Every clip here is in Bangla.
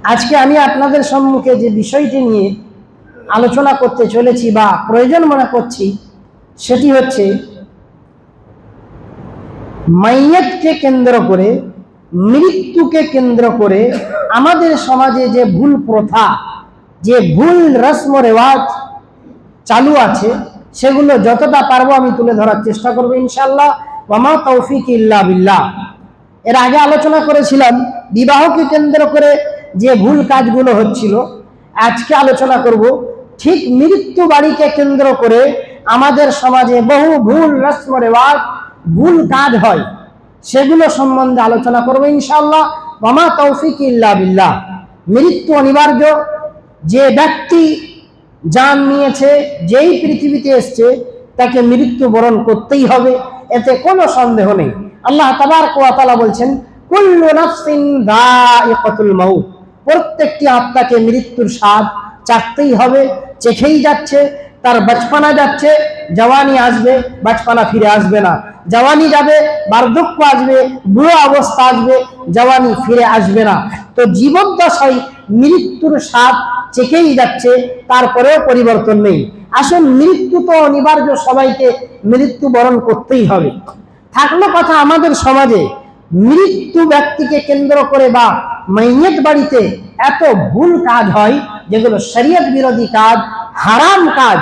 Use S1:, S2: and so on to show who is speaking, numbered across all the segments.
S1: আজকে আমি আপনাদের সম্মুখে যে বিষয়টি নিয়ে আলোচনা করতে চলেছি বা প্রয়োজন মনে করছি সেটি হচ্ছে মাইয়াতকে কেন্দ্র করে, মৃত্যুকে কেন্দ্র করে আমাদের সমাজে যে ভুল প্রথা, যে ভুল রসম রেওয়াজ চালু আছে সেগুলো যতটা পারবো আমি তুলে ধরার চেষ্টা করবো ইনশাআল্লাহ। ওয়ামা তৌফিক ইল্লা বিল্লাহ। এর আগে আলোচনা করেছিলাম বিবাহকে কেন্দ্র করে যে ভুল কাজগুলো হচ্ছিল। আজকে আলোচনা করব ঠিক মৃত্যু বাড়িকে কেন্দ্র করে আমাদের সমাজে বহু ভুল রসম রেওয়াজ, ভুল কাজ হয়, সেগুলো সম্বন্ধে আলোচনা করবো ইনশাআল্লাহ। ওয়ামা তৌফিক ইল্লা বিল্লাহ। মৃত্যু অনিবার্য। যে ব্যক্তি জান নিয়েছে, যেই পৃথিবীতে এসছে, তাকে মৃত্যু বরণ করতেই হবে, এতে কোনো সন্দেহ নেই। আল্লাহ তাবারক ওয়া তাআলা বলছেন, কুল্লু নাফসিন যায়িকাতুল মাউত। প্রত্যেকটি আত্মাকে মৃত্যুর স্বাদ চাখতেই হবে, চেখেই যাচ্ছে। তার বচপনা যাচ্ছে, জওয়ানি আসবে, বচপনা ফিরে আসবে না। জওয়ানি যাবে, বার্ধক্য আসবে, বুড়ো অবস্থা আসবে, জওয়ানি ফিরে আসবে না। তো জীবদ্দশায় মৃত্যুর স্বাদ চেখেই যাচ্ছে, তারপরেও পরিবর্তন নেই। আসলে মৃত্যু তো অনিবার্য, সবাইকে মৃত্যু বরণ করতেই হবে। থাকলো কথা আমাদের সমাজে মৃত্যু ব্যক্তিকে কেন্দ্র করে বা মাইয়াত বাড়িতে এত ভুল কাজ হয়, যেগুলো শরীয়ত বিরোধী কাজ, হারাম কাজ,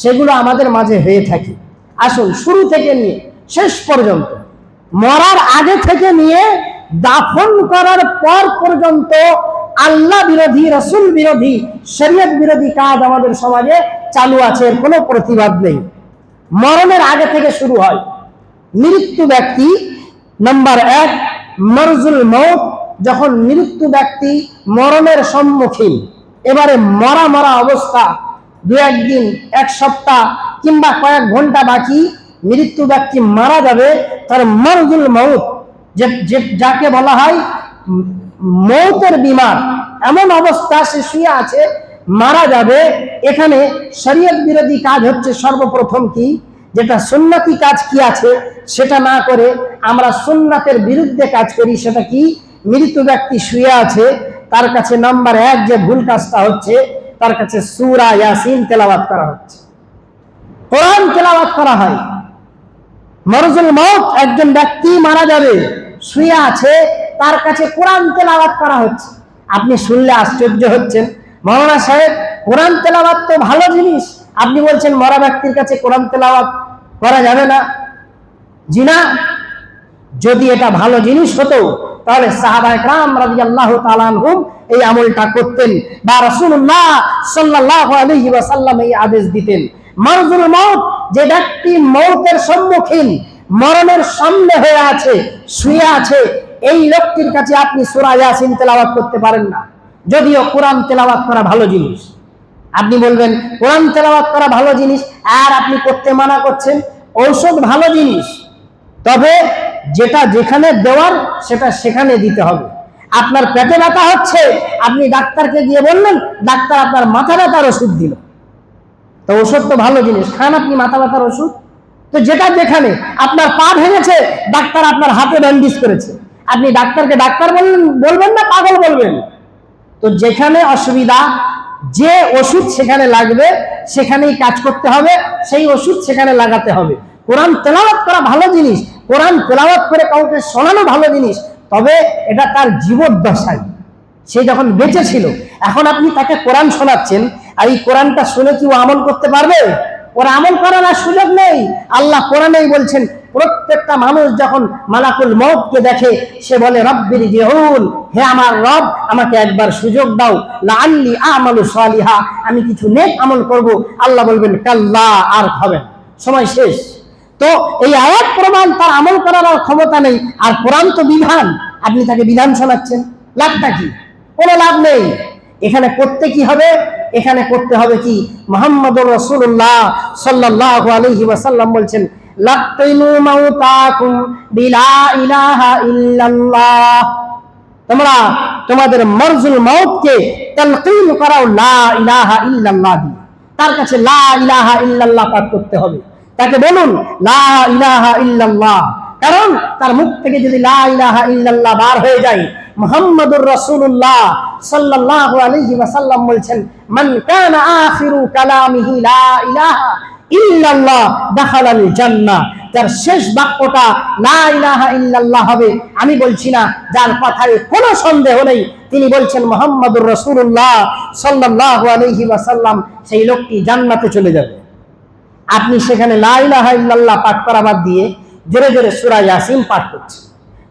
S1: সেগুলো আমাদের মাঝে হয়ে থাকে। আসুন শুরু থেকে নিয়ে শেষ পর্যন্ত, মরার আগে থেকে নিয়ে দাফন করার পর পর্যন্ত আল্লাহ বিরোধী, রসুল বিরোধী, শরীয়ত বিরোধী কাজ আমাদের সমাজে চালু আছে, এর কোনো প্রতিবাদ নেই। মরণের আগে থেকে শুরু হয়। মৃত্যু ব্যক্তি নাম্বার 1, মরজুল মউত। যখন মৃত্যু ব্যক্তি মরণের সম্মুখীন, এবারে মরা মরা অবস্থা, 2-1 দিন, 1 সপ্তাহ কিংবা কয়েক ঘন্টা বাকি মৃত্যু ব্যক্তি মারা যাবে, তার মরজুল মউত, যাকে বলা হয় মৌতের বিমার, এমন অবস্থা সে শুয়ে আছে, মারা যাবে। এখানে শরীয়ত বিরোধী কাজ হচ্ছে সর্বপ্রথম কি, যেটা সুন্নতি কাজ কি আছে সেটা না করে আমরা সুন্নাতের বিরুদ্ধে কাজ করি। সেটা কি, মৃত্যু ব্যক্তি শুয়ে আছে, তার কাছে নাম্বার 1 যে ভুল কাজটা হচ্ছে, তার কাছে সূরা ইয়াসিন তেলাওয়াত করা হচ্ছে, কোরআন তেলাওয়াত করা হয়। মরজুল মউত, একজন ব্যক্তি মারা যাবে, শুয়ে আছে, তার কাছে কোরআন তেলাওয়াত করা হচ্ছে। আপনি শুনলে আশ্চর্য হচ্ছেন, মাওলানা সাহেব কোরআন তেলাওয়াত তো ভালো জিনিস, আপনি বলছেন মরা ব্যক্তির কাছে কোরআন তেলাওয়াত করা যাবে না। জি না, যদি এটা ভালো জিনিস হতো তাহলে সাহাবায়ে কেরাম রাদিয়াল্লাহু তাআলা আনহুম এই আমলটা করতেন, বা রাসূলুল্লাহ সাল্লাল্লাহু আলাইহি ওয়াসাল্লাম এই আদেশ দিতেন। মরজুল মউত, যে ব্যক্তি মউতের সম্মুখীন, মরণের সামনে হয়ে আছে, শুয়ে আছে, এই লোকটির কাছে আপনি সূরা ইয়াসিন তেলাওয়াত করতে পারেন না। যদিও কোরআন তেলাওয়াত করা ভালো জিনিস। আপনি বলবেন কোরআন তেলাওয়াত করা ভালো জিনিস, আর আপনি করতে মানা করছেন। ঔষধ ভালো জিনিস, তবে যেটা যেখানে দেওয়ার সেটা সেখানে দিতে হবে। আপনার পেটে ব্যথা হচ্ছে, আপনি ডাক্তারকে গিয়ে বললেন, ডাক্তার আপনার মাথা ব্যথার ওষুধ দিল, তো ওষুধ তো ভালো জিনিস, খান আপনি মাথা ব্যথার ওষুধ। তো যেটা যেখানে, আপনার পা ভেঙেছে, ডাক্তার আপনার হাতে ব্যান্ডেজ করেছে, আপনি ডাক্তারকে ডাক্তার বলবেন না পাগল বলবেন? তো যেখানে অসুবিধা, যে ওষুধ সেখানে লাগবে সেখানেই কাজ করতে হবে, সেই ওষুধ সেখানে লাগাতে হবে। কোরআন তেলাওয়াত করা ভালো জিনিস, কোরআন তেলাওয়াত করে কাউকে শোনানো ভালো জিনিস, তবে এটা তার জীবদ্দশায়, সে যখন বেঁচে ছিল। এখন আপনি তাকে কোরআন শোনাচ্ছেন, আর এই কোরআনটা শুনে কি ও আমল করতে পারবে? ওর আমল করার আর সুযোগ নেই। আল্লাহ কোরআনেই বলছেন, প্রত্যেকটা মানুষ যখন মালাকুল মউতকে দেখে, সে বলে রব্বির জিউন, হে আমার রব, আমাকে একবার সুযোগ দাও, লাআল্লি আমালু সালিহা, আমি কিছু নেক আমল করব। আল্লাহ বলবেন কাল্লা, আর হবে না, সময় শেষ। তো এই আয়াত প্রমাণ তার আমল করার আর ক্ষমতা নেই। আর কোরআন তো বিধান, আপনি তাকে বিধান শোনাচ্ছেন, লাভটা কি? কোনো লাভ নেই। এখানে করতে কি হবে? এখানে করতে হবে কি, মুহাম্মদুর রাসূলুল্লাহ সাল্লাল্লাহু আলাইহি ওয়াসাল্লাম বলছেন, লাকিনু মাউতাকুম বিলা ইলাহা ইল্লাল্লাহ, তোমরা তোমাদের মরজুল মউতকে তালকিন করাও লা ইলাহা ইল্লাল্লাহ দিয়ে। তার কাছে লা ইলাহা ইল্লাল্লাহ পাঠ করতে হবে। তাকে বলুন লা ইলাহা ইল্লাল্লাহ, কারণ তার মুখ থেকে যদি লা ইলাহা ইল্লাল্লাহ বার হয়ে যায়, মুহাম্মাদুর রাসূলুল্লাহ সাল্লাল্লাহু আলাইহি ওয়াসাল্লাম বলছেন, মান কানা আখিরু কালামিহি লা ইলাহা ইল্লাল্লাহ দাখালাল জান্নাহ, যার শেষ বাক্যটা লা ইলাহা ইল্লাল্লাহ হবে, আমি বলছি না, যার কথায় কোনো সন্দেহ নেই, তিনি বলছেন মুহাম্মাদুর রাসূলুল্লাহ সাল্লাল্লাহু আলাইহি ওয়াসাল্লাম, সেই লোকটি জান্নাতে চলে যাবে। আপনি সেখানে লা ইলাহা ইল্লাল্লাহ পাঠ করা বাদ দিয়ে জোরে জোরে সূরা ইয়াসিন পাঠ করছেন,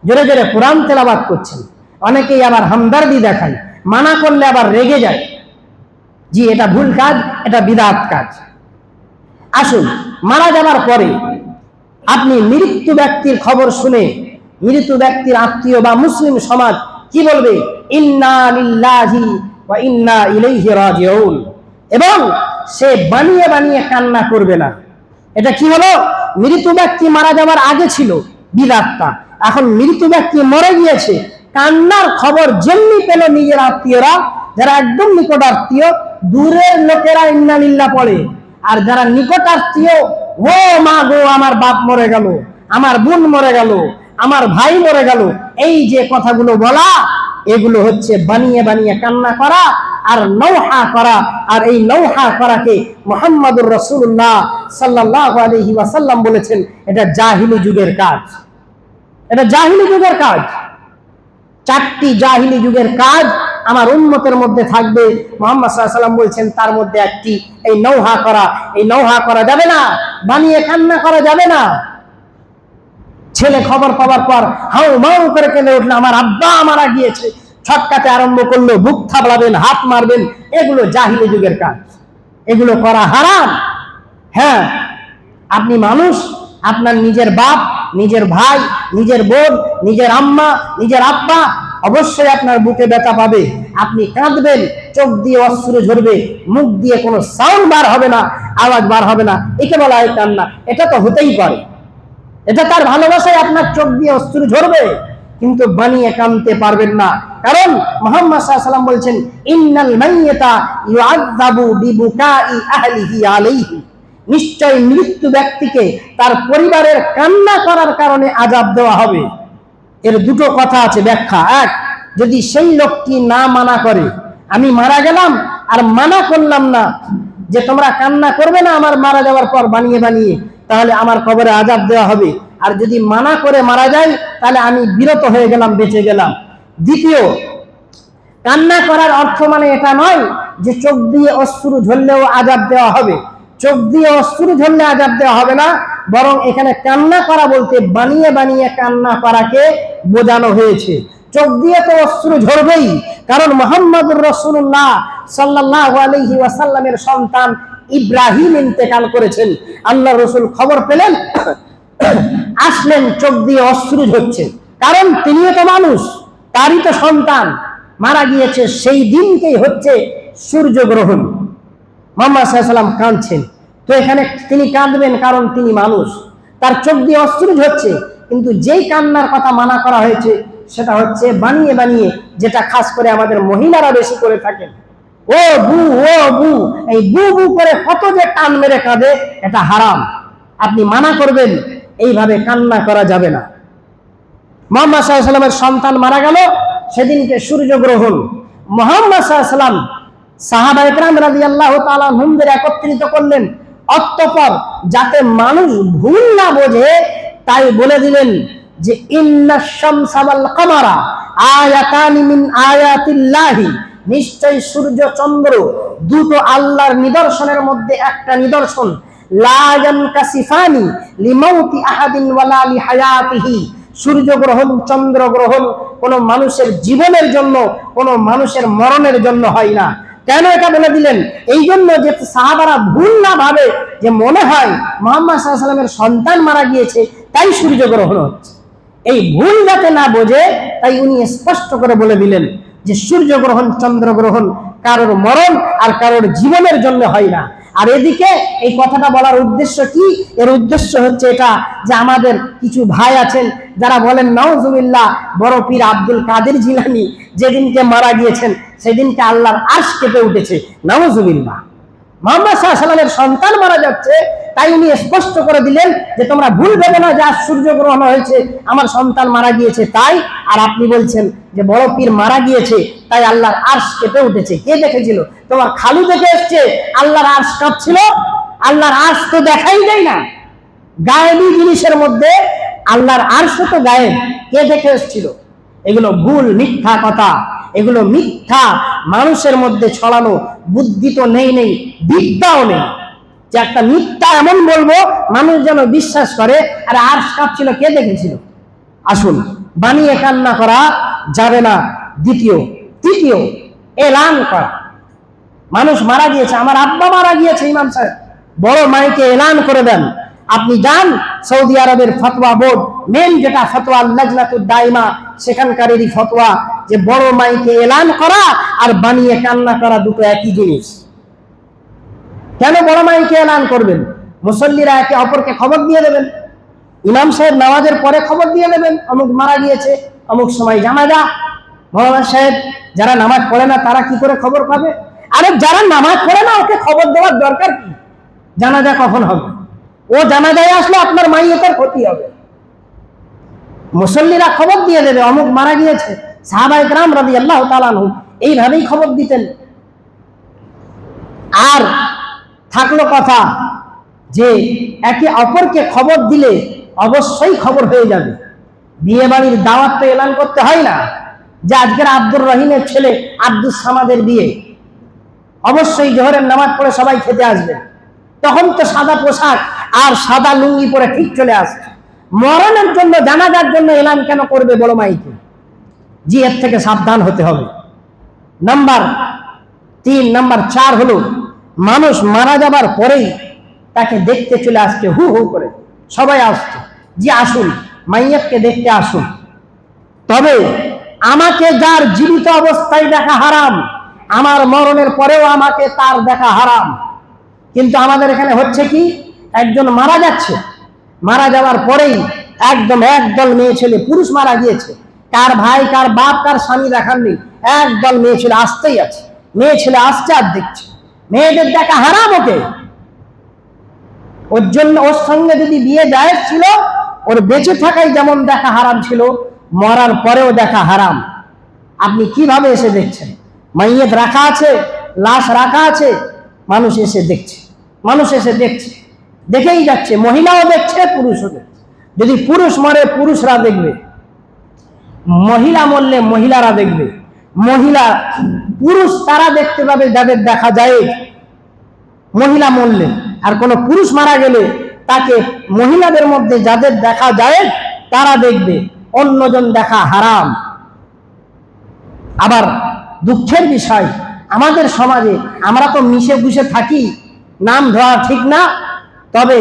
S1: জোরে জোরে কোরআন তেলাওয়াত করছেন। অনেকেই আবার হামদর্দি দেখায়, মানা করলে আবার রেগে যায়। জি, এটা ভুল কাজ, এটা বিদআত কাজ। আসুন, মারা যাবার পরে আপনি মৃত্যু ব্যক্তির খবর শুনে মৃত ব্যক্তির আত্মীয় বা মুসলিম সমাজ কি বলবে? ইন্না লিল্লাহি ওয়া ইন্না ইলাইহি রাজিউন। এবং সে বানিয়ে বানিয়ে কান্না করবে না। এটা কি হলো? মৃত ব্যক্তি মারা যাওয়ার আগে ছিল বিদআতটা, এখন মৃত ব্যক্তি মরে গিয়েছে, কান্নার খবর যেমনি পেল নিজের আত্মীয়রা, যারা একদম নিকট আত্মীয়, দূরের লোকেরা ইন্না লিল্লাহ পড়ে, আর যারা নিকট আত্মীয়, ও মা গো আমার বাপ মরে গেল, আমার বোন মরে গেল, আমার ভাই মরে গেল, এই যে কথাগুলো বলা, এগুলো হচ্ছে বানিয়ে বানিয়ে কান্না করা আর নৌহা করা। আর এই নৌহা করাকে মুহাম্মাদুর রাসূলুল্লাহ সাল্লাল্লাহু আলাইহি ওয়াসাল্লাম বলেছেন, এটা জাহিলি যুগের কাজ, এটা জাহিলি যুগের কাজ। 4টি জাহিলি যুগের কাজ আমার উম্মতের মধ্যে থাকবে। মুহাম্মদ সাল্লাল্লাহু আলাইহি ওয়াসাল্লাম বলছেন তার মধ্যে একটি এই নৌহা করা। এই নৌহা করা যাবে না, বানিয়ে কান্না করা যাবে না। ছেলে খবর পাওয়ার পর হাউ মাউ করে কেঁদে উঠলো, আমার আব্বা মারা গিয়েছে, ছটকাতে আরম্ভ করলো, বুক থাবড়াবেন, হাত মারবেন, এগুলো জাহিলি যুগের কাজ, এগুলো করা হারাম। হ্যাঁ, আপনি মানুষ, আপনার নিজের বাপ, নিজের ভাই, নিজের বোন, নিজের আম্মা, নিজের আব্বা, অবশ্যই আপনার বুকে ব্যথা পাবে, আপনি কাঁদবেন, চোখ দিয়ে অশ্রু ঝরবে, মুখ দিয়ে কোনো সাউন্ড বার হবে না, আওয়াজ বার হবে না, একে বলা হয় কান্না। এটা তো হতেই পারে, এটা তার ভালোবাসায় আপনার চোখ দিয়ে অশ্রু ঝরবে, কিন্তু বানিয়ে কাঁদতে পারবেন না। কারণ মুহাম্মদ সাল্লাল্লাহু আলাইহি ওয়াসাল্লাম বলছেন, ইন্নাল মাইয়িতা ইউআযাবু বিবুকাই আহলিহি আলাইহি, নিশ্চয় মৃত্যু ব্যক্তিকে তার পরিবারের কান্না করার কারণে আযাব দেওয়া হবে। এর দুটো কথা আছে, ব্যাখ্যা। এক, যদি সেই লোকটি না মানা করে, আমি মারা গেলাম আর মানা করলাম না যে তোমরা কান্না করবে না আমার মারা যাওয়ার পর বানিয়ে বানিয়ে, তাহলে আমার কবরে আযাব দেওয়া হবে। আর যদি মানা করে মারা যায়, তাহলে আমি বিরত হয়ে গেলাম, বেঁচে গেলাম। দ্বিতীয়, কান্না করার অর্থ মানে এটা নয় যে চোখ দিয়ে অশ্রু ঝরলেও আযাব দেওয়া হবে। চোখ দিয়ে অশ্রু ঝরলে আযাব দেওয়া হবে না, বরং এখানে কান্না করা বলতে বানিয়ে বানিয়ে কান্না করাকে বোঝানো হয়েছে। চোখ দিয়ে তো অশ্রু ঝরবেই, কারণ মুহাম্মাদুর রাসূলুল্লাহ সাল্লাল্লাহু আলাইহি ওয়াসাল্লামের সন্তান ইব্রাহিম ইন্তেকাল করেছেন। আল্লাহ রাসূল খবর পেলেন, আসলেন, চোখ দিয়ে অশ্রু ঝরছে, কারণ তিনিও তো মানুষ, তারই তো সন্তান মারা গিয়েছে। সেই দিনকেই হচ্ছে সূর্যগ্রহণ। মুহাম্মদ সাল্লাল্লাহু আলাইহি ওয়াসাল্লাম কাঁদছেন, তো এখানে তিনি কাঁদবেন কারণ তিনি মানুষ, তার চোখ দিয়ে অশ্রু ঝরছে। কিন্তু যেই কান্নার কথা মানা করা হয়েছে সেটা হচ্ছে বানিয়ে বানিয়ে, যেটা খাস করে আমাদের মহিলারা বেশি করে থাকেন। ও বু, ও বু, এই বু বু করে কত যে টান মেরে কাঁদে, এটা হারাম। আপনি মানা করবেন, এইভাবে কান্না করা যাবে না। মুহাম্মদ সাল্লাল্লাহু আলাইহি ওয়াসাল্লামের সন্তান মারা গেল, সেদিনকে সূর্যগ্রহণ। মুহাম্মদ সাল্লাল্লাহু আলাইহি ওয়াসাল্লাম সাহাবা ইকরাম রাদিয়াল্লাহু তাআলা আনহুমদের একত্রিত করলেন, অতঃপর যাতে মানুষ ভুল না বোঝে তাই বলে দিলেন যে ইন্নাশ শামসা ওয়াল কামারা আয়াতানি মিন আয়াতিল্লাহি, নিশ্চয় সূর্য চন্দ্র দুটো আল্লাহর নিদর্শনের মধ্যে একটা নিদর্শন। লা ইয়ানকাসিফানি লিমাউতি আহাদিন ওয়ালা লিহায়াতিহি, সূর্যগ্রহণ চন্দ্রগ্রহণ কোনো মানুষের জীবনের জন্য, কোনো মানুষের মরণের জন্য হয় না। কেন এটা বলে দিলেন? এই জন্য যে সাহাবারা ভুল না ভাবে যে মনে হয় মুহাম্মদ সাল্লাল্লাহু আলাইহি ওয়াসাল্লামের সন্তান মারা গিয়েছে তাই সূর্যগ্রহণ হচ্ছে, এই ভুল যাতে না বোঝে তাই উনি স্পষ্ট করে বলে দিলেন যে সূর্যগ্রহণ চন্দ্রগ্রহণ কারোর মরণ আর কারোর জীবনের জন্য হয় না। আর এদিকে এই কথাটা বলার উদ্দেশ্য কি? এর উদ্দেশ্য হচ্ছে এটা যে আমাদের কিছু ভাই আছেন যারা বলেন নাউজুবিল্লাহ, বড় পীর আব্দুল কাদের জিলানী যেদিনকে মারা গিয়েছেন সেদিনকে আল্লাহর আরশ কেঁপে উঠেছে, নাউজুবিল্লাহ। মুহাম্মদ সাল্লাল্লাহু আলাইহি ওয়াসাল্লামের সন্তান মারা যাচ্ছে, তাই উনি স্পষ্ট করে দিলেন যে তোমরা ভুল ভেবে না যে আজ সূর্যগ্রহণ হয়েছে, আমার সন্তান মারা গিয়েছে তাই। আর আপনি বলছেন যে বড় পীর মারা গিয়েছে তাই আল্লাহর আরশ কেঁপে উঠেছে। কে দেখেছিল? তোমার খালু দেখে এসছে আল্লাহর আরশ কাঁপছিল। আল্লাহর আরশ তো দেখাই যায় না। গায়েবী জিনিসের মধ্যে আল্লাহর আরশ তো গায়েব, কে দেখে এসেছিল? এগুলো ভুল, মিথ্যা কথা, এগুলো মিথ্যা মানুষের মধ্যে ছড়ানো। বুদ্ধি তো নেই, বিদ্যাও নেই যে একটা মিথ্যা এমন বলবো মানুষ যেন বিশ্বাস করে। আর আরশ কাঁপছিল, কে দেখেছিল? আসুন, বানিয়ে কান্না করা যাবে না। তৃতীয় এলান করা। মানুষ মারা গিয়েছে, আমার আব্বা মারা গিয়েছে, ইমাম সাহেব বড় মাইকে এলান করে দেন। আপনি যান সৌদি আরবের ফতোয়া বোর্ড, মেন যেটা ফতোয়া লাজনাতুদ দাইমা, সেখানকারেরই ফতোয়া যে বড় মাইকে এলান করা আর বানিয়ে কান্না করা দুটো একই জিনিস। কেন বড় মাইকে এলান করবেন? মুসল্লিরা একে অপরকে খবর দিয়ে দেবেন। ইমাম সাহেব নামাজের পরে খবর দিয়ে দেবেন অমুক মারা গিয়েছে, অমুক সময় জানাজা। মৌলানা সাহেব যারা নামাজ পড়ে না তারা কি করে খবর পাবে? আরে যারা নামাজ পড়ে না ওকে খবর দেওয়ার দরকার কি? জানাজা কখন হবে? ও জানাজায় আসলে আপনার মাইয়তের ক্ষতি হবে। মুসল্লিরা খবর দিয়ে দেবে অমুক মারা গিয়েছে। সাহাবায়ে কেরাম রাদিয়াল্লাহু তাআলা আনহুম এইভাবেই খবর দিতেন। আর থাকলো কথা যে একে অপরকে খবর দিলে অবশ্যই খবর হয়ে যাবে। বিয়ে বাড়ির দাওয়াত তো এলান করতে হয় না যে আজকের আব্দুর রহিমের ছেলে আব্দুস সামাদের বিয়ে, অবশ্যই জোহরের নামাজ পড়ে সবাই খেতে আসবে। তখন তো সাদা পোশাক আর সাদা লুঙ্গি পরে ঠিক চলে আসছে। মরণের জন্য, জানাজার জন্য এলান কেন করবে বড় মাইকে? জি, এর থেকে সাবধান হতে হবে। নাম্বার 3, নাম্বার 4 হলো মানুষ মারা যাবার পরেই তাকে দেখতে চলে আসছে, হু হু করে সবাই আসছে। জি আসুন, মাইয়াতকে দেখতে আসুন। তবে আমাকে যার জীবিত অবস্থায় দেখা হারাম, আমার মরণের পরেও আমাকে তার দেখা হারাম। কিন্তু আমাদের এখানে হচ্ছে কি, একজন মারা যাচ্ছে, মারা যাওয়ার পরেই একদম একদল মেয়ে ছেলে, পুরুষ মারা গিয়েছে, কার ভাই, কার বাপ, কার স্বামী দেখার নেই, একদল মেয়ে ছেলে আসতেই আছে। মেয়ে ছেলে আসছে আর দেখছে, মেয়েদের দেখা হারাম ওকে। ওর জন্য, ওর সঙ্গে যদি বিয়ে জায়েজ ছিল, ওর বেঁচে থাকাই যেমন দেখা হারাম ছিল, মরার পরেও দেখা হারাম। আপনি কিভাবে এসে দেখছেন? মাইয়ত রাখা আছে, লাশ রাখা আছে, মানুষ এসে দেখছে, মানুষ এসে দেখছে, দেখেই যাচ্ছে। মহিলাও দেখছে, পুরুষও দেখছে। যদি পুরুষ মরে পুরুষরা দেখবে, মহিলা মরলে মহিলারা দেখবে। পুরুষ তারা দেখতে পাবে যাদের দেখা যায় মহিলা মরলে, আর কোন পুরুষ মারা গেলে তাকে মহিলাদের মধ্যে যাদের দেখা যায় তারা দেখবে, অন্যজন দেখা হারাম। আবার দুঃখের বিষয়, আমাদের সমাজে আমরা তো মিশে গুষে থাকি, নাম ধরা ঠিক না, তবে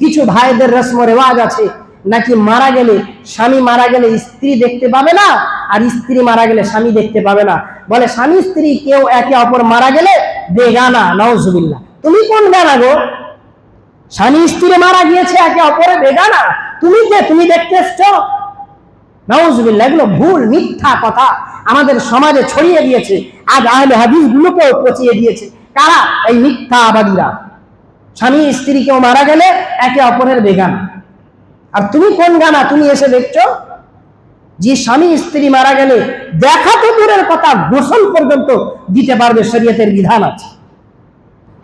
S1: কিছু ভাইদের রসম রেওয়াজ আছে নাকি মারা গেলে, স্বামী মারা গেলে স্ত্রী দেখতে পাবে না, আর স্ত্রী মারা গেলে স্বামী দেখতে পাবে না। বলে স্বামী স্ত্রী কেউ একে অপর মারা গেলে বেগানা। নাউজুবিল্লাহ, তুমি কোন গানা গো? স্বামী স্ত্রী মারা গিয়েছে, একে অপরে বেগানা, তুমি কে? তুমি দেখতে এসছো? নাউজুবিল্লাহ, এগুলো ভুল, মিথ্যা কথা আমাদের সমাজে ছড়িয়ে দিয়েছে। আজ আহলে হাদিস গুলোকেও পচিয়ে দিয়েছে। কারা? এই মিথ্যাবাদীরা। স্বামী স্ত্রী কেউ মারা গেলে একে অপরের বেগানা। আর তুমি কোন গানা? তুমি এসে দেখছো? যে স্বামী স্ত্রী মারা গেলে দেখা তো দূরের কথা, গোসল পর্যন্ত দিতে পারবে, শরীয়তের বিধান আছে,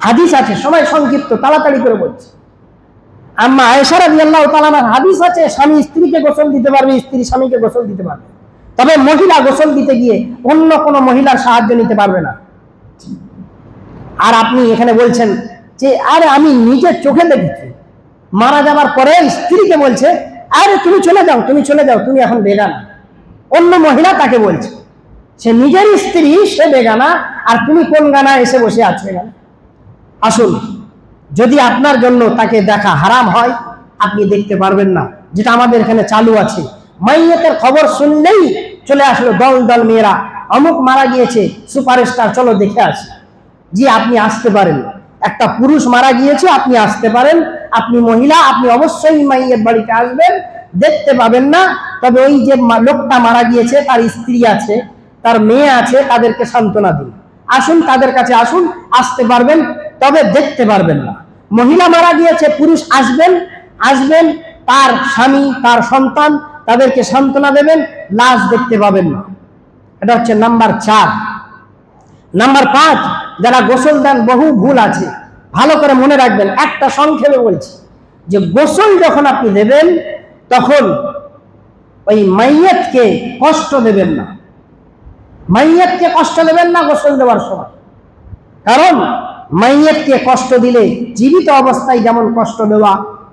S1: হাদিস আছে। সময় সংক্ষিপ্ত, তাড়াতাড়ি করে বলছি। আম্মা আয়েশা রাদিয়াল্লাহু তাআলা আনহার হাদিস আছে, স্বামী স্ত্রীকে গোসল দিতে পারবে, স্ত্রী স্বামীকে গোসল দিতে পারবে। তবে মহিলা গোসল দিতে গিয়ে অন্য কোনো মহিলার সাহায্য নিতে পারবে না। আর আপনি এখানে বলছেন যে আরে আমি নিজের চোখে দেখেছি, মারা যাবার পরে স্ত্রীকে বলছে আরে তুমি চলে যাও, তুমি চলে যাও, তুমি এখন বেগানা। অন্য মহিলা তাকে বলছে, সে নিজের স্ত্রী, সে বেগানা, আর তুমি কোন গানা এসে বসে আছো এখানে? আসুন, যদি আপনার জন্য তাকে দেখা হারাম হয়, আপনি দেখতে পারবেন না, যেটা আমাদের এখানে চালু আছে। মাইয়তের খবর শুনলেই চলে আসলো দল দল মেয়েরা, অমুক মারা গিয়েছে, সুপারস্টার, চলো দেখে আসি। জি, আপনি আসতে পারেন। একটা পুরুষ মারা গিয়েছে, আপনি আসতে পারেন। আপনি মহিলা, আপনি অবশ্যই মাইয়ের বাড়িতে আসবেন, দেখতে পাবেন না। তবে ওই যে লোকটা মারা গিয়েছে, তার স্ত্রী আছে, তার মেয়ে আছে, তাদেরকে সান্ত্বনা দিন। আসুন, তাদের কাছে আসুন, আসতে পারবেন, তবে দেখতে পারবেন না। মহিলা মারা গিয়েছে, পুরুষ আসবেন, তার স্বামী, তার সন্তান, তাদেরকে সান্ত্বনা দেবেন, লাশ দেখতে পাবেন না। এটা হচ্ছে নাম্বার 4। নাম্বার 5, যারা গোসল দেন, বহু ভুল আছে, ভালো করে মনে রাখবেন। একটা সংক্ষেপে বলছি যে গোসল যখন আপনি দেবেন তখন ওই মাইয়াতকে কষ্ট দেবেন না। মাইয়াতকে কষ্ট দেবেন না গোসল দেওয়ার সময়, কারণ মাইয়াতকে কষ্ট দিলে জীবিত অবস্থায় যেমন কষ্ট দেওয়া,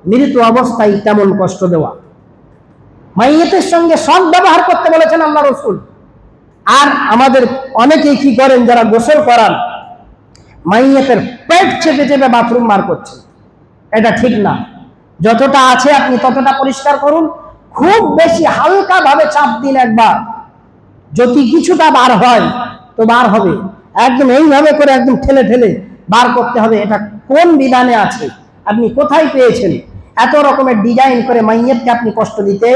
S1: মৃত অবস্থায় তেমন কষ্ট দেওয়া। মাইয়াতের সঙ্গে সৎ ব্যবহার করতে বলেছেন আল্লাহ রাসূল। আর আমাদের অনেকেই কি করেন, যারা গোসল করান, মাইয়াতের পেট চেপে চেপে বাথরুম বার করছেন। এটা ঠিক না। যতটা আছে আপনি ততটা পরিষ্কার করুন। খুব বেশি হালকা ভাবে চাপ দিন একবার, যদি কিছুটা বার হয় তো বার হবে। একদম এইভাবে করে একদম ঠেলে ঠেলে বার করতে হবে। এটা কোন বিধানে আছে? আপনি কোথায় পেয়েছেন? এত রকমের ডিজাইন করে মাইয়াতকে আপনি কষ্ট দিতে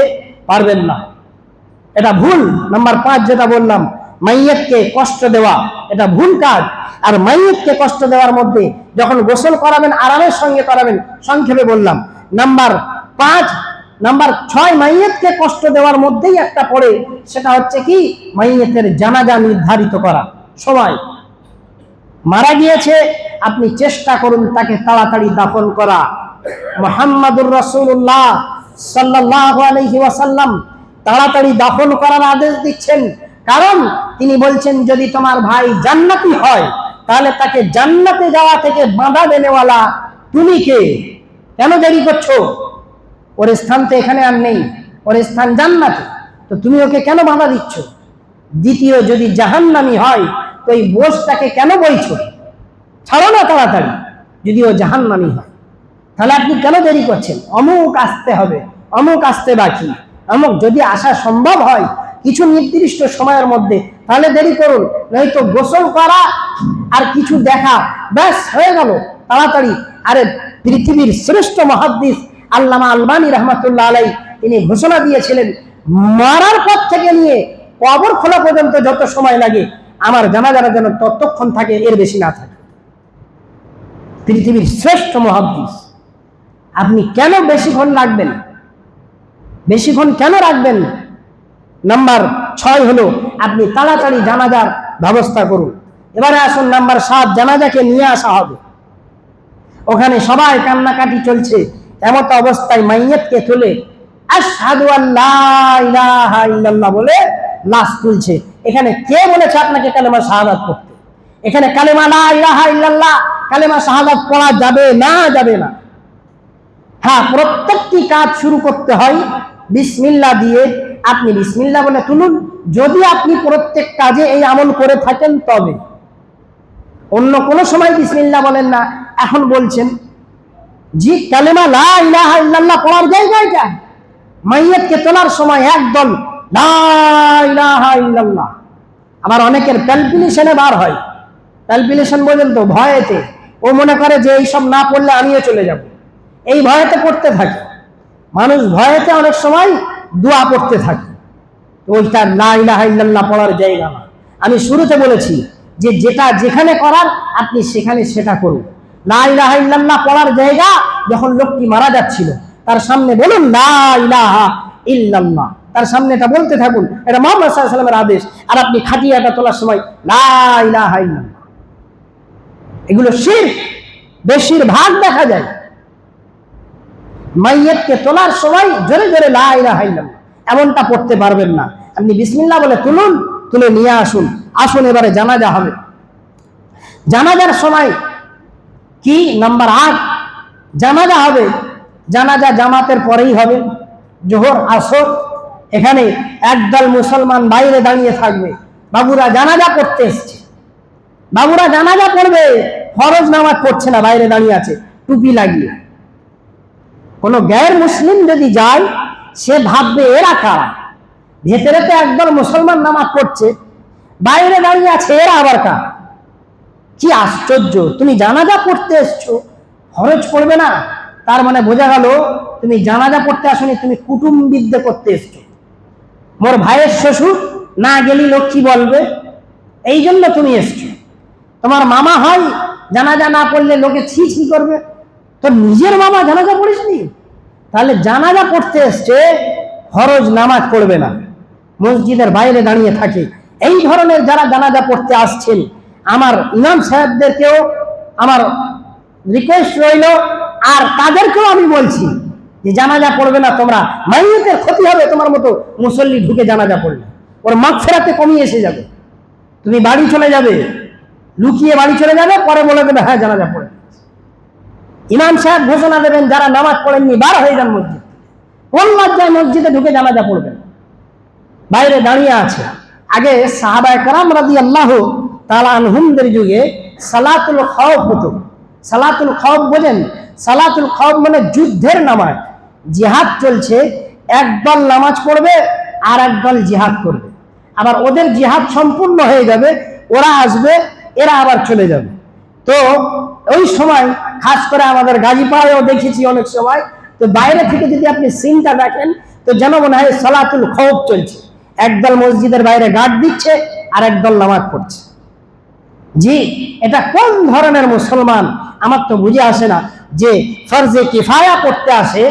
S1: পারবেন না, এটা ভুল। নাম্বার 5 যেটা বললাম, মাইয়াতকে কষ্ট দেওয়া, এটা ভুল কাজ। আর মাইয়াতকে কষ্ট দেওয়ার মধ্যে যখন গোসল করাবেন, আরামের সঙ্গে করাবেন, সংক্ষেপে বললাম। নাম্বার 5, নাম্বার 6, মাইয়াতকে কষ্ট দেওয়ার মধ্যেই একটা পড়ে, সেটা হচ্ছে কি, মাইয়াতের জানাজা নির্ধারিত করা। সময় মারা গিয়েছে, আপনি চেষ্টা করুন তাকে তাড়াতাড়ি দাফন করা। মুহাম্মাদুর রাসূলুল্লাহ সাল্লাল্লাহু আলাইহি ওয়াসাল্লাম তাড়াতাড়ি দাফন করার আদেশ দিচ্ছেন, কারণ তিনি বলছেন যদি তোমার ভাই জান্নাতি হয় তাহলে তাকে জান্নাতে যাওয়া থেকে বাধা দেনেওয়ালা তুমি কে? কেন দেরি করছো? ওর স্থান তো এখানে আর নেই, ওর স্থান জান্নাতে, তো তুমি ওকে কেন বাধা দিচ্ছ? দ্বিতীয়, যদি জাহান্নামী হয় তো এই বোঝটাকে কেন বইছো? ছাড়ো না তাড়াতাড়ি। যদি ও জাহান্নামী হয় তাহলে আপনি কেন দেরি করছেন? অমুক আসতে হবে, অমুক আসতে বাকি, অমুক যদি আসা সম্ভব হয় কিছু নির্দিষ্ট সময়ের মধ্যে, তাহলে দেরি করুন। নয়তো গোসল করা আর কিছু দেখা, ব্যাস হয়ে গেল তাড়াতাড়ি। আরে পৃথিবীর শ্রেষ্ঠ মুহাদ্দিস আল্লামা আলবানী রাহমাতুল্লাহ আলাইহি তিনি ঘোষণা দিয়েছিলেন, মারার পর থেকে নিয়ে কবর খোলা পর্যন্ত যত সময় লাগে আমার জানাজার যেন ততক্ষণ থাকে, এর বেশি না থাকে। পৃথিবীর শ্রেষ্ঠ মুহাদ্দিস, আপনি কেন বেশিক্ষণ রাখবেন? বেশিক্ষণ কেন রাখবেন? নাম্বার 6 হলো আপনি তাড়াতাড়ি জানাজার ব্যবস্থা করুন। এবারে আসুন নাম্বার 7, জানাজাকে নিয়ে আসা হবে। ওখানে সবাই কান্নাকাটি চলছে, এমত অবস্থায় মাইয়াতকে তুলে আশহাদু আল্লা ইলাহা ইল্লাল্লাহ বলে লাশ তুলছে। এখানে কে বলেছে আপনাকে কালেমা শাহাদাত পড়তে? এখানে কালেমা লা ইলাহা ইল্লাল্লাহ, কালেমা শাহাদাত পড়া যাবে না? যাবে না। হ্যাঁ, প্রত্যেকটি কাজ শুরু করতে হয় বিসমিল্লাহ দিয়ে। আপনি বিসমিল্লাহ বলে তুলুন, যদি আপনি প্রত্যেক কাজে এই আমল করে থাকেন তবে। অন্য কোনো সময় বিসমিল্লাহ বলেন না, এখন বলছেন। জি, কালেমা লা ইলাহা ইল্লাল্লাহ পড়ার জায়গায় যায়। মাইয়াতকে তোলার সময় একদল লা ইলাহা ইল্লাল্লাহ। আবার অনেকের প্যালপিলেশনে বার হয়। প্যালপিলেশন বোঝেন তো, ভয়েতে ও মনে করে যে এইসব না পড়লে আমিও চলে যাব, এই ভয়েতে পড়তে থাকে। মানুষ ভয়েতে অনেক সময় দোয়া পড়তে থাকে, ওইটা লা ইলাহা ইল্লাল্লাহ পড়ার জায়গা না। আমি শুরুতে বলেছি যে যেটা যেখানে করার আপনি সেখানে সেটা করুন। লা ইলাহা ইল্লাল্লাহ পড়ার জায়গা, যখন লোকটি মারা যাচ্ছিল তার সামনে বলুন লা ইলাহা ইল্লাল্লাহ, তার সামনে এটা বলতে থাকুন, এটা মুহাম্মদ সাল্লাল্লাহু আলাইহি ওয়াসাল্লামের আদেশ। আর আপনি খাটিয়াটা তোলার সময় লা ইলাহা ইল্লাল্লাহ। এগুলো শিরক বেশিরভাগ দেখা যায়। মাইয়াতকে তোলার সময় জোরে জোরে লা ইলাহা ইল্লাল্লাহ এমনটা পড়তে পারবেন না। আপনি বিসমিল্লাহ বলে তুলুন, তুলে নিয়ে আসুন। আসুন এবারে জানাজা হবে। জানাজার সময় কি? নাম্বার 8, জানাজা হবে। জানাজা জামাতের পরেই হবে, জোহর আসর। এখানে একদল মুসলমান বাইরে দাঁড়িয়ে থাকবে, বাবুরা জানাজা পড়তে এসছে। বাবুরা জানাজা পড়বে, ফরজ নামাজ পড়ছে না, বাইরে দাঁড়িয়ে আছে টুপি লাগিয়ে। কোনো গায়ের মুসলিম যদি যায় সে ভাববে এরা কারা? ভেতরে তো একদল মুসলমান নামাজ পড়ছে, বাইরে দাঁড়িয়ে আছে, এরা আবার কারা? কি আশ্চর্য! তুমি জানাজা পড়তে এসছো, ফরজ পড়বে না? তার মানে বোঝা গেল তুমি জানাজা পড়তে আসনি, তুমি কুটুম্বিদ্যা করতে এসছো। মোর ভাইয়ের শ্বশুর না গেলি লোক কি বলবে, এই জন্য তুমি এসছো। তোমার মামা হয়, জানাজা না পড়লে লোকে ছি ছি করবে। তো নিজের বাবা জানাজা পড়িসনি? তাহলে জানাজা পড়তে এসছে, ফরজ নামাজ পড়বে না, মসজিদের বাইরে দাঁড়িয়ে থাকে। এই ধরনের যারা জানাজা পড়তে আসছেন, আমার ইমাম সাহেবদেরকেও আমার রিকোয়েস্ট রইল, আর তাদেরকেও আমি বলছি যে জানাজা পড়বে না তোমরা, মাইয়তের ক্ষতি হবে তোমার মতো মুসল্লি ঢুকে জানাজা পড়লে, ওর মাগফিরাতে কমিয়ে এসে যাবে। তুমি বাড়ি চলে যাবে, লুকিয়ে বাড়ি চলে যাবে, পরে বলে দেবে হ্যাঁ জানাজা পড়ে। ইমাম সাহেব ঘোষণা দেবেন যারা নামাজ পড়েননি বার হয়ে যান মসজিদ। কোন লজ্জায় মসজিদে ঢুকে জানাজা পড়বেন? বাইরে দাঁড়িয়ে আছে। আগে সাহাবায়ে কেরাম রাদিয়াল্লাহু তাআলা আনহুমদের যুগে সালাতুল খাউফ হতো। সালাতুল খাউফ বোঝেন? সালাতুল খাউফ মানে যুদ্ধের নামাজ। জিহাদ চলছে, একদল নামাজ পড়বে আর একদল জিহাদ করবে, আবার ওদের জিহাদ সম্পূর্ণ হয়ে যাবে, ওরা আসবে, এরা আবার চলে যাবে। তো ওই সময় খাস করে আমাদের গাজীপাড়ায়ও দেখেছি অনেক সময়, তো বাইরে থেকে যদি আপনি সিনটা দেখেন তো যেন মনে হয় সালাতুল খাউফ চলছে। একদল মসজিদের বাইরে গার্ড দিচ্ছে আর একদল নামাজ পড়ছে। জি, এটা কোন ধরনের মুসলমান? আমার তো বুঝে আসে না যে ফরজে কিফায়া পড়তে আসে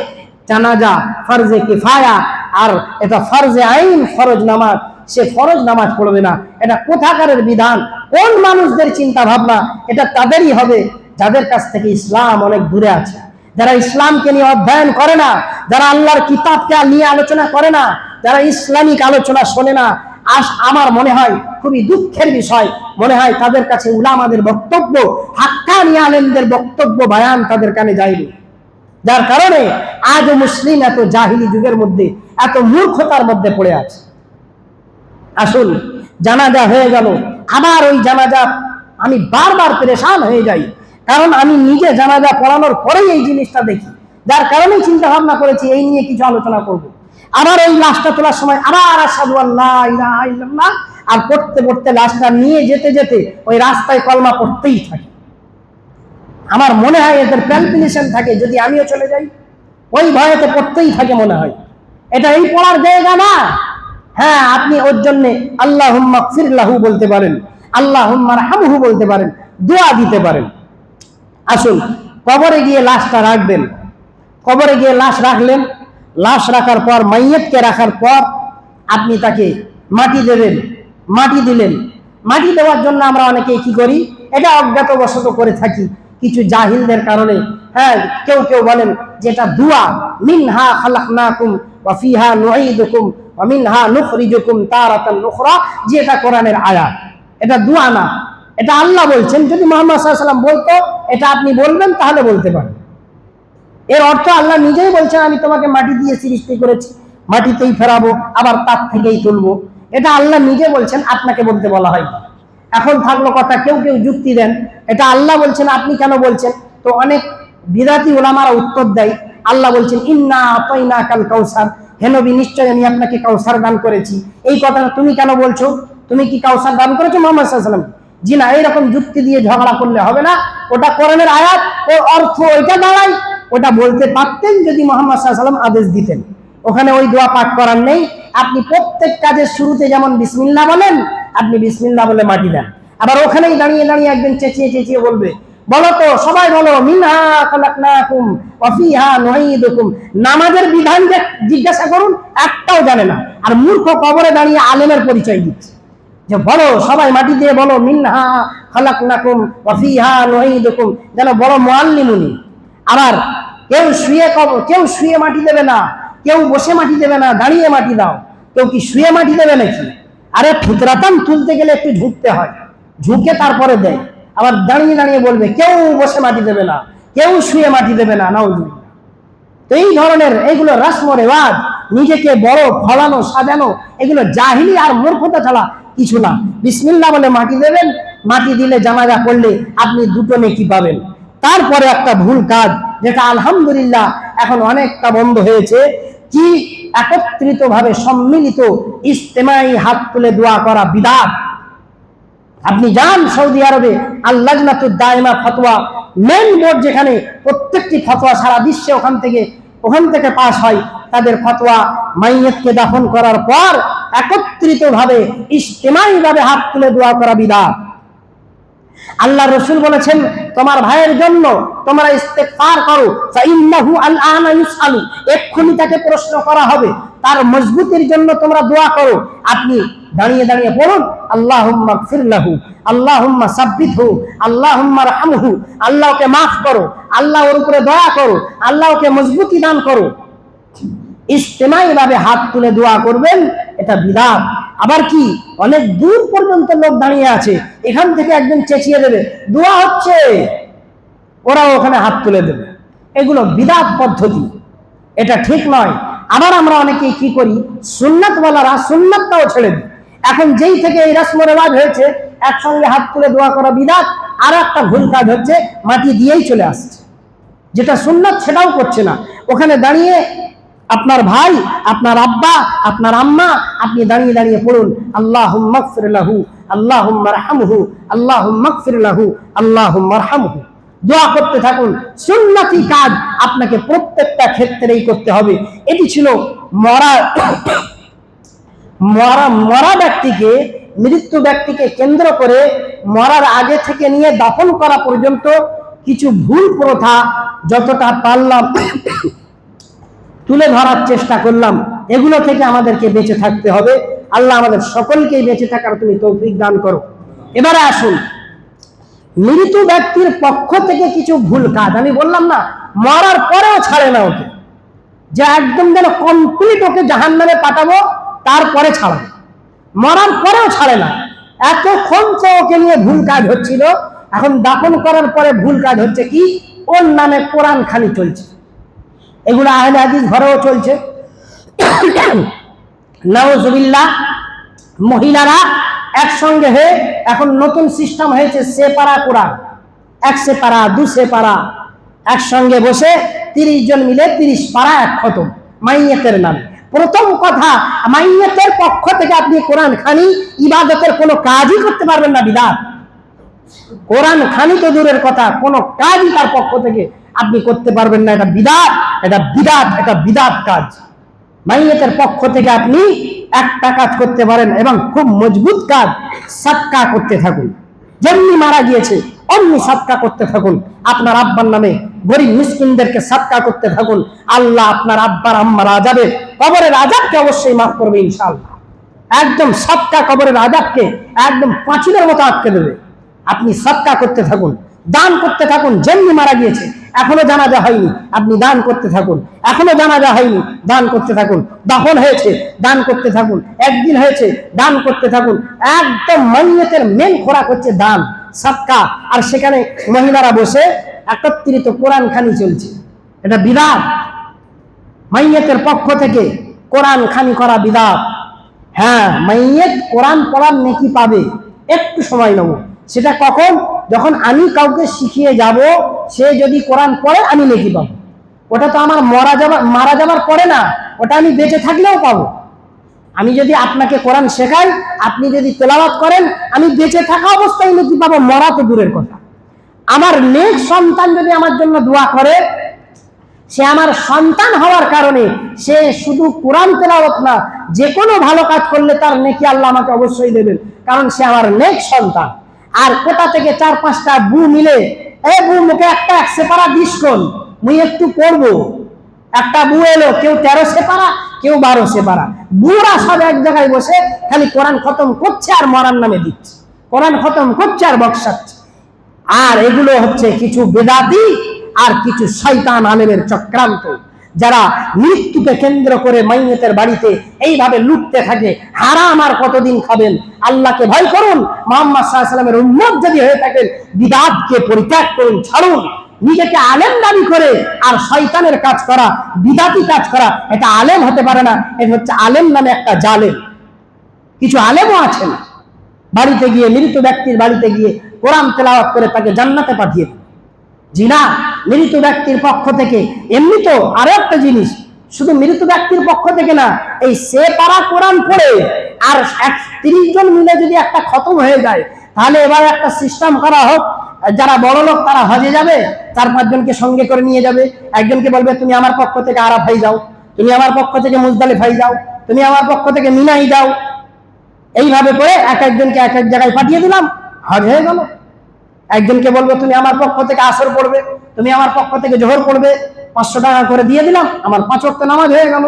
S1: জানাজা, ফরজে কিফায়া, আর এটা ফরজে আইন ফরজ নামাজ, সে ফরজ নামাজ পড়বে না। এটা কোথাকারের বিধান, কোন মানুষদের চিন্তা ভাবনা? এটা তাদেরই হবে যাদের কাছ থেকে ইসলাম অনেক দূরে আছে, যারা ইসলামকে নিয়ে অধ্যয়ন করে না, যারা আল্লাহর কিতাবকে নিয়ে আলোচনা করে না, যারা ইসলামিক আলোচনা শোনে না। আমার মনে হয় খুবই দুঃখের বিষয়, মনে হয় তাদের কাছে উলামাদের বক্তব্য, হাক্কানি আলেমদের বক্তব্য বয়ান তাদের কানে যায়নি, যার কারণে আজও মুসলিম এত জাহিলি যুগের মধ্যে, এত মূর্খতার মধ্যে পড়ে আছে। আসুন, জানাজা হয়ে গেল, আবার ওই জানাজা আমি বারবার পেরেশান হয়ে যাই, কারণ আমি নিজে জানাজা পড়ানোর পরেই এই জিনিসটা দেখি, যার কারণে চিন্তা ভাবনা করেছি এই নিয়ে কিছু আলোচনা করব। আবার ওই লাশটা তোলার সময় আবার আশহাদু আল্লা ইলাহা ইল্লাল্লাহ, আর পড়তে পড়তে লাশটা নিয়ে যেতে যেতে ওই রাস্তায় কলমা পড়তেই থাকে। আমার মনে হয় এদের প্যালপিটেশন থাকে, যদি আমিও চলে যাই ওই ভয়েতে পড়তেই থাকে মনে হয়। এটা এই পড়ার জায়গা না। হ্যাঁ, আপনি ওর জন্য আল্লাহুম্মা গফির লাহু বলতে পারেন, আল্লাহুম্মা রহমহু বলতে পারেন, দোয়া দিতে পারেন। আসুন, কবরে গিয়ে লাশটা রাখবেন। কবরে গিয়ে লাশ রাখলেন, লাশ রাখার পর, মাইয়তকে রাখার পর আপনি তাকে মাটি দেবেন। মাটি দিলেন, মাটি দেওয়ার জন্য আমরা অনেকেই কি করি, এটা অজ্ঞাতবশত করে থাকি কিছু জাহিলদের কারণে। হ্যাঁ, কেউ কেউ বলেন যে এটা দুয়া, মিনহা খালাকনাকুম ওয়া ফিহা নুঈদুকুম ওয়া মিনহা নুখরিজুকুম তারাতান উখরা, যে এটা কোরআনের আয়াত, এটা দুয়া না, এটা আল্লাহ বলছেন। যদি মুহাম্মদ সাল্লাল্লাহু আলাইহি ওয়াসাল্লাম বলতো এটা আপনি বলবেন, তাহলে বলতে পারেন। এর অর্থ আল্লাহ নিজেই বলছেন আমি তোমাকে মাটি দিয়ে সৃষ্টি করেছি, মাটিতেই ফেরাবো, আবার তার থেকেই তুলবো। এটা আল্লাহ নিজে বলছেন, আপনাকে বলতে বলা হয়। এখন থাকলো কথা, কেউ কেউ যুক্তি দেন এটা আল্লাহ বলছেন, আপনি কেন বলছেন? তো অনেক বিদাতি ওলামারা উত্তর দেয়, আল্লাহ বলছেন ইন্না আতাইনাকাল কাউসার, হে নবী নিশ্চয় আমি আপনাকে কাউসার দান করেছি, এই কথাটা তুমি কেন বলছো? তুমি কি কাউসার দান করেছো মুহাম্মদ সাল্লাল্লাহু আলাইহি ওয়াসাল্লাম? জি না। এইরকম যুক্তি দিয়ে ঝগড়া করলে হবে না। ওটা কোরআনের আয়াত, ওর অর্থ ওইটা দাঁড়ায়। ওটা বলতে পারতেন যদি মুহাম্মদ সাল্লাল্লাহু আলাইহি ওয়াসাল্লাম আদেশ দিতেন। ওখানে ওই দোয়া পাঠ করার নেই। আপনি প্রত্যেক কাজের শুরুতে যেমন বিসমিল্লাহ বলেন, আপনি বিসমিল্লাহ বলে মাটি দেন। আবার ওখানেই দাঁড়িয়ে দাঁড়িয়ে একদিন চেঁচিয়ে চেঁচিয়ে বলবে, বলো তো সবাই বলো মিনহা খালাকনাকুম ওয়া ফিহা নুঈদুকুম। নামাজের বিধান জিজ্ঞাসা করুন, একটাও জানে না। আর মূর্খ কবরে দাঁড়িয়ে আলেমের পরিচয় দিচ্ছে যে বলো সবাই মাটি দিয়ে বলো মিনহা খালাকনাকুম ওয়া ফিহা নুঈদুকুম, যেন বড় মুআল্লিমুনি। আবার কেউ শুয়ে মাটি দেবে না, কেউ বসে মাটি দেবে না, দাঁড়িয়ে মাটি দাও। কেউ কি শুয়ে মাটি দেবে নাকি? আরে ফুতরাতাম তুলতে গেলে একটু ঝুঁকতে হয়, ঝুঁকে তারপরে দেয়। আবার দাঁড়িয়ে দাঁড়িয়ে বলবে কেউ বসে মাটি দেবে না, কেউ শুয়ে মাটি দেবে না। নাউজুবিল্লাহ। তো এই ধরনের এগুলো রসম রেওয়াজ, নিজেকে বড় ফলানো সাজানো, এগুলো জাহিলি আর মূর্খতা ছাড়া কিছু না। বিসমিল্লাহ বলে মাটি দেবেন, মাটি দিলে জানাজা করলে আপনি দুটো নেকি পাবেন। তারপরে একটা ভুল কাজ, যেটা আলহামদুলিল্লাহ এখন অনেকটা বন্ধ হয়েছে, কি একত্রিত ভাবে সম্মিলিত ইজতেমাই হাত তুলে দোয়া করা বিদআত। আপনি যান সৌদি আরবে, আল লাজনাতুদ দায়মা ফতোয়া মেন বোর্ড, যেখানে প্রত্যেকটি ফতোয়া সারা বিশ্বে ওখান থেকে পাস হয়, তাদের ফতোয়া মাইয়তকে দাফন করার পর একত্রিত ভাবে ইজতেমাই ভাবে হাত তুলে দোয়া করা বিদআত। আল্লাহ রসুল বলেছেন তোমার ভাইয়ের জন্য তোমরা ইস্তেগফার করো, ফাইন্নাহু আলআনা ইউসআলু, এক্ষুনি তাকে প্রশ্ন করা হবে। তার মজবুতির জন্য তোমরা দোয়া করো। আপনি দাঁড়িয়ে দাঁড়িয়ে পড়ুন আল্লাহুম্মা গফির লাহু, আল্লাহুম্মা সাব্বিতহু, আল্লাহুম্মা রহমহু, আল্লাহকে মাফ করো, আল্লাহ ওর উপরে দয়া করো, আল্লাহকে মজবুতি দান করো। ইজতিমাই ভাবে হাত তুলে দোয়া করবেন, এটা বিদআত। আবার কি অনেক দূর পর্যন্ত লোক দাঁড়িয়ে আছে, এখান থেকে একজন চেঁচিয়ে দেবে দোয়া হচ্ছে, ওরাও ওখানে হাত তুলে দেবে, এগুলো বিদআত পদ্ধতি, এটা ঠিক নয়। আবার আমরা অনেকেই কি করি, সুন্নাতওয়ালারা সুন্নাতটাও ছেড়ে দিই। এখন যেই থেকে এই রসম রেওয়াজ হয়েছে একসঙ্গে হাত তুলে দোয়া করা বিদআত, আর একটা ভুল কাজ হচ্ছে মাটি দিয়েই চলে আসছে, যেটা সুন্নাত সেটাও করছে না। ওখানে দাঁড়িয়ে আপনার ভাই, আপনার আব্বা, আপনার আম্মা, আপনি দাঁড়িয়ে দাঁড়িয়ে পড়ুন আল্লাহুম্মা গফির লাহু, আল্লাহুম্মা রহমহু, আল্লাহুম্মা গফির লাহু, আল্লাহুম্মা রহমহু, দোয়া করতে থাকুন। সুন্নতি কাজ আপনাকে প্রত্যেকটা ক্ষেত্রেই করতে হবে। এটি ছিল মরা ব্যক্তিকে, মৃত্যু ব্যক্তিকে কেন্দ্র করে মরার আগে থেকে নিয়ে দাফন করা পর্যন্ত কিছু ভুল প্রথা যতটা পারলাম তুলে ধরার চেষ্টা করলাম। এগুলো থেকে আমাদেরকে বেঁচে থাকতে হবে। আল্লাহ আমাদের সকলকেই বেঁচে থাকার তুমি তৌফিক দান করো। এবারে আসুন, মৃত ব্যক্তির পক্ষ থেকে কিছু ভুল কাজ, আমি বললাম না মরার পরেও ছাড়ে না ওকে, যে একদম যেন কমপ্লিট ওকে জাহান্নামে পাঠাবো তারপরে ছাড়াবো, মরার পরেও ছাড়ে না। এতক্ষণ তো ওকে নিয়ে ভুল কাজ হচ্ছিল, এখন দাফন করার পরে ভুল কাজ হচ্ছে কি, ওর নামে কোরআন খানি চলছে। এগুলো আহলে হাদিস ঘরেও চলছে। নাউজুবিল্লাহ, মহিলারা একসঙ্গে হয়ে এখন নতুন সিস্টেম হয়েছে সেপারা কোরআন, এক সেপারা, দু সেপারা, একসঙ্গে বসে 30 জন মিলে 30 পারা এক খতম মাইয়াতের নামে। প্রথম কথা, মাইয়াতের পক্ষ থেকে আপনি কোরআন খানি ইবাদতের কোনো কাজই করতে পারবেন না, বিদআত। কোরআন খানি তো দূরের কথা, কোনো কাজই তার পক্ষ থেকে আপনি করতে পারবেন না, এটা বিদআত, এটা বিদআত, এটা বিদআত কাজ। মাইয়াতের পক্ষ থেকে আপনি একটা কাজ করতে পারেন, এবং খুব মজবুত কাজ, সাদকা করতে থাকুন। যেমনি মারা গিয়েছে অমনি সাদকা করতে থাকুন। আপনার আব্বার নামে গরিব মিসকিনদেরকে সাদকা করতে থাকুন। আল্লাহ আপনার আব্বার আম্মার আযাবের, কবরের আযাবকে অবশ্যই মাফ করবে ইনশাআল্লাহ। একদম সাদকা কবরের আযাবকে একদম পাঁচিলের মতো আটকে দেবে। আপনি সাদকা করতে থাকুন, দান করতে থাকুন। যেমনি মারা গিয়েছে, এখনো জানাজা হয়নি, আপনি দান করতে থাকুন। এখনো জানাজা হয়নি, দান করতে থাকুন। দাফন হয়েছে, দান করতে থাকুন। একদিন হয়েছে, দান করতে থাকুন। একদম মাইয়াতের মেন খোরাক হচ্ছে দান, সাদকা। আর সেখানে মহিলারা বসে একত্রিত কোরআন খানি চলছে, এটা বিদআত। মাইয়াতের পক্ষ থেকে কোরআন খানি করা বিদআত। হ্যাঁ, মাইয়াত কোরআন পড়ার নেকি পাবে, একটু সময় নেব। সেটা কখন? যখন আমি কাউকে শিখিয়ে যাব, সে যদি কোরআন পড়ে আমি নেকি পাবো। ওটা তো আমার মারা যাবার পরে না, ওটা আমি বেঁচে থাকলেও পাবো। আমি যদি আপনাকে কোরআন শেখাই, আপনি যদি তেলাওয়াত করেন, আমি বেঁচে থাকা অবস্থায় নেকি পাবো, মরা তো দূরের কথা। আমার নেক সন্তান যদি আমার জন্য দোয়া করে, সে আমার সন্তান হওয়ার কারণে সে শুধু কোরআন তেলাওয়াত না, যে কোনো ভালো কাজ করলে তার নেকি আল্লাহ আমাকে অবশ্যই দেবেন, কারণ সে আমার নেক সন্তান। আর কোথা থেকে 4-5টা বু মিলে, এই বু মুখে একটা সেপারা দিস কোন, মুই একটু পড়বো। একটা বু এলো, কেউ 13 সেপারা, কেউ 12 সেপারা, বুড়া সব এক জায়গায় বসে খালি কোরআন খতম করছে আর মরার নামে দিচ্ছে, কোরআন খতম করছে আর বক্সাচ্ছে। আর এগুলো হচ্ছে কিছু বেদাতি আর কিছু শয়তান আলেমের চক্রান্ত, যারা মৃত্যুকে কেন্দ্র করে মাইয়াতের বাড়িতে এইভাবে লুটতে থাকে। হারাম আর কতদিন খাবেন? আল্লাহকে ভয় করুন। মুহাম্মদ সাল্লাল্লাহু আলাইহি ওয়াসাল্লামের উম্মত যদি হয়ে থাকেন, বিদআতকে পরিত্যাগ করুন, ছাড়ুন। নিজেকে আলেম দাবি করে আর শয়তানের কাজ করা, বিদআতি কাজ করা, এটা আলেম হতে পারে না। এটা হচ্ছে আলেম নামে একটা জালেম। কিছু আলেমও আছেন বাড়িতে গিয়ে, মৃত ব্যক্তির বাড়িতে গিয়ে কোরআন তেলাওয়াত করে তাকে জান্নাতে পাঠিয়ে দেন। জি না, মৃত ব্যক্তির পক্ষ থেকে। এমনি তো আরো একটা জিনিস, শুধু মৃত ব্যক্তির পক্ষ থেকে না, এই সেপারা কোরআন পড়ে আর 30 জন মিলে যদি একটা খতম হয়ে যায়, তাহলে এবার একটা সিস্টেম করা হোক, যারা বড় লোক তারা হজে যাবে, 4-5 জনকে সঙ্গে করে নিয়ে যাবে। একজনকে বলবে তুমি আমার পক্ষ থেকে আরাফাই যাও, তুমি আমার পক্ষ থেকে মুজদালিফাই যাও, তুমি আমার পক্ষ থেকে মিনাই যাও। এইভাবে করে এক একজনকে এক এক জায়গায় পাঠিয়ে দিলাম, হজ হয়ে গেল। একজনকে বলবো তুমি আমার পক্ষ থেকে আসর পড়বে, তুমি আমার পক্ষ থেকে জোহর পড়বে, 500 টাকা করে দিয়ে দিলাম, আমার 5 ওয়াক্ত নামাজ হয়ে গেল।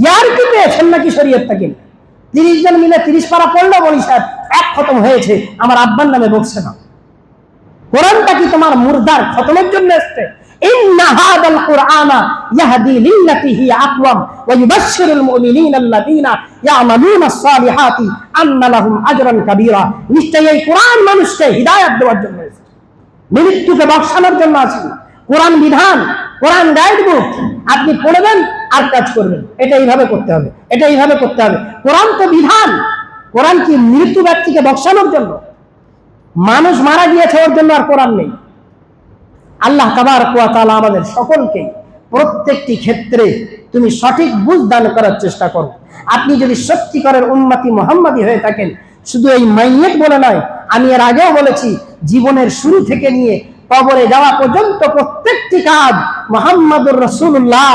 S1: ইয়ার কি পেয়েছেন নাকি শরীয়ত থেকে? 30 জন মিলে 30 পারা পড়লো, বলি সাহেব এক খতম হয়েছে, আমার আব্বার নামে বকছে না। কোরআনটা কি তোমার মুর্দার খতমের জন্য এসেছে? ইন্না হাদাল কুরআনা ইয়াহদি লিল্লাতি হিয়া আকওয়াম ওয়া ইউবাশশিরুল মুমিনিনা আল্লাযীনা ইয়ামালুনাস সালিহাতি আন্না লাহুম আজরান কাবীরা। নিশ্চয়ই এই কোরআন মানুষকে হিদায়াত দেওয়ার জন্য এসেছে, মৃত্যুকে বর্ষানোর জন্য আছে। কোরআন বিধান, কোরআন গাইড বুক, আপনি পড়বেন আর কাজ করবেন, এটা এইভাবে করতে হবে, এটা এইভাবে করতে হবে। কোরআন তো বিধান, কোরআন কি মৃত্যু ব্যক্তিকে বর্ষানোর জন্য? মানুষ মারা গিয়েছে ওর জন্য আর কোরআন নেই। আল্লাহ তাবারক ওয়া তাআলা আমাদের সকলকে প্রত্যেকটি ক্ষেত্রে তুমি সঠিক বুঝ দান করার চেষ্টা করো। আপনি যদি সত্যিকারের উম্মতি মুহাম্মাদি হয়ে থাকেন, শুধু এই মাইয়াত বলে নয়, আমি এর আগেও বলেছি, জীবনের শুরু থেকে নিয়ে কবরে যাওয়া পর্যন্ত প্রত্যেকটি কাজ মুহাম্মাদুর রাসূলুল্লাহ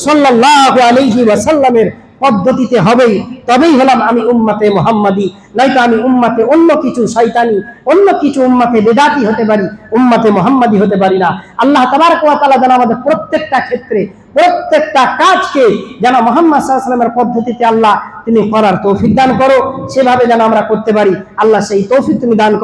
S1: সাল্লাল্লাহু আলাইহি ওয়াসাল্লামের পদ্ধতিতে হবেই, তবেই হলাম আমি উম্মতে মুহাম্মাদি। নয়তো আমি উম্মতে অন্য কিছু শয়তানি, অন্য কিছু উম্মতে বেদাতি হতে পারি, উম্মতে মুহাম্মাদি হতে পারি না। আল্লাহ তাবারক ওয়া তাআলা যেন আমাদের প্রত্যেকটা ক্ষেত্রে, প্রত্যেকটা কাজকে যেন মুহাম্মদ সাল্লাল্লাহু আলাইহি ওয়াসাল্লামের পদ্ধতিতে আল্লাহ তুমি করার তৌফিক দান করো, সেভাবে যেন আমরা করতে পারি। আল্লাহ সেই তৌফিক তুমি দান করো।